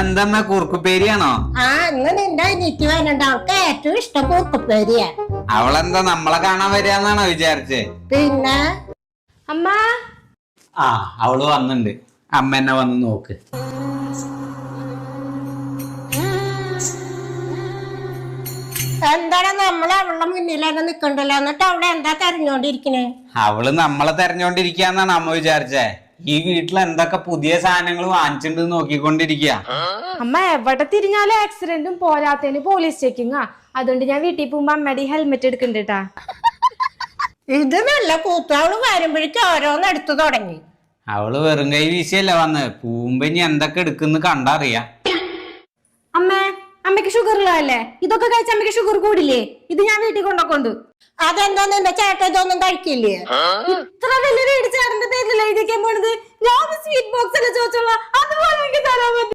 ഇന്നെന്താ കുറുക്കുപ്പേരിയാണോ? ആ ഇന്ന് നിന്റെ അനിയത്തി വരണ്ട, അവൾക്ക് ഏറ്റവും ഇഷ്ടം കുറുക്കുപ്പേരിയാ. അവളെന്താ നമ്മളെ കാണാൻ വരികയെന്നാണോ വിചാരിച്ചേ? പിന്നെ അമ്മ ആ അവള് വന്നിണ്ട്. അമ്മ എന്നെ വന്ന് നോക്ക്. എന്താണ് നമ്മള് അവളുടെ മുന്നിൽ തന്നെ നിക്കണ്ടല്ലോ, എന്നിട്ട് അവിടെ എന്താ തെരഞ്ഞോണ്ടിരിക്കണേ? അവള് നമ്മളെ തെരഞ്ഞോണ്ടിരിക്കാന്നാണ് അമ്മ വിചാരിച്ചേ. ഈ വീട്ടിൽ എന്തൊക്കെ പുതിയ സാധനങ്ങൾ വാങ്ങിച്ചിട്ടുണ്ട് നോക്കിക്കൊണ്ടിരിക്കുക. അമ്മ എവിടെ തിരിഞ്ഞാലും ആക്സിഡന്റും പോരാത്തതിന് പോലീസ് ചെക്കിങ്ങാ. അതുകൊണ്ട് ഞാൻ വീട്ടിൽ പോകുമ്പോ അമ്മയുടെ ഹെൽമെറ്റ് എടുക്കണ്ടേട്ടാ. ഇത് നല്ല കൂത്തു. അവള് വരുമ്പോഴേക്കും ഓരോന്ന് എടുത്തു തുടങ്ങി. അവള് വെറും കൈ വീശിയല്ല വന്ന്. പൂമ്പ ഇനി എന്തൊക്കെ എടുക്കുന്നു കണ്ടറിയാ. അമ്മയ്ക്ക് ഷുഗർ ഉള്ളതല്ലേ? ഇതൊക്കെ കഴിച്ച അമ്മയ്ക്ക് ഷുഗർ കൂടില്ലേ? ഇത് ഞാൻ വീട്ടിൽ കൊണ്ടോണ്ട്. അതെന്താ നിന്റെ ചേട്ടൻ ഇതൊന്നും കഴിക്കില്ലേ? ഇത്ര വലിയ വീട് ചേട്ടന്റെ പേരിലല്ലേ എഴുതിക്കാൻ പോണത്? ഞാൻ സ്വീറ്റ് ബോക്സ് അല്ലേ ചോദിച്ചോളാം, അതുപോലെ എനിക്ക് തരാൻ പറ്റും.